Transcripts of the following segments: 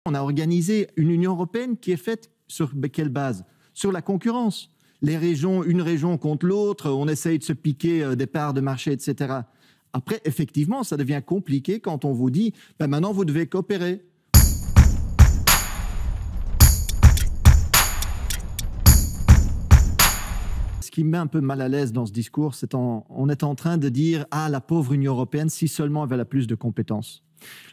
On a organisé une Union européenne qui est faite sur quelle base? Sur la concurrence. Les régions, une région contre l'autre, on essaye de se piquer des parts de marché, etc. Après, effectivement, ça devient compliqué quand on vous dit ben maintenant vous devez coopérer. Ce qui me met un peu mal à l'aise dans ce discours, c'est on est en train de dire « Ah, la pauvre Union européenne, si seulement elle avait plus de compétences ».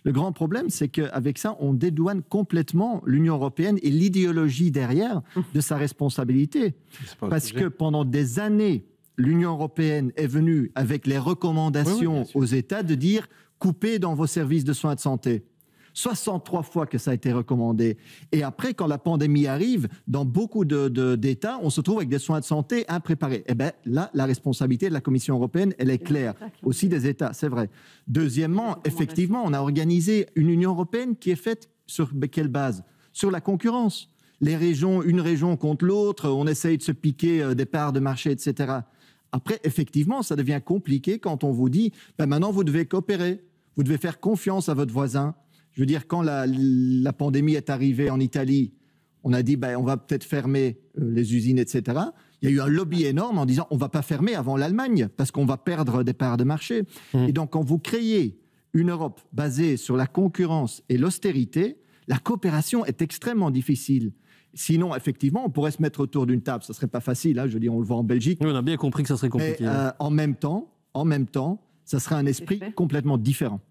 Le grand problème, c'est qu'avec ça, on dédouane complètement l'Union européenne et l'idéologie derrière de sa responsabilité. Parce que pendant des années, l'Union européenne est venue avec les recommandations aux États de dire « coupez dans vos services de soins de santé ». 63 fois que ça a été recommandé. Et après, quand la pandémie arrive, dans beaucoup d'États, on se trouve avec des soins de santé impréparés. Eh bien, là, la responsabilité de la Commission européenne, elle est claire. Aussi des États, c'est vrai. Deuxièmement, effectivement, on a organisé une Union européenne qui est faite sur quelle base? Sur la concurrence. Les régions, une région contre l'autre, on essaye de se piquer des parts de marché, etc. Après, effectivement, ça devient compliqué quand on vous dit ben maintenant, vous devez coopérer. Vous devez faire confiance à votre voisin. Je veux dire, quand la pandémie est arrivée en Italie, on a dit ben, on va peut-être fermer les usines, etc. Il y a eu un lobby énorme en disant on ne va pas fermer avant l'Allemagne parce qu'on va perdre des parts de marché. Et donc, quand vous créez une Europe basée sur la concurrence et l'austérité, la coopération est extrêmement difficile. Sinon, effectivement, on pourrait se mettre autour d'une table. Ce ne serait pas facile, hein, je veux dire, on le voit en Belgique. Oui, on a bien compris que ça serait compliqué. Mais en même temps, ça serait un esprit complètement différent.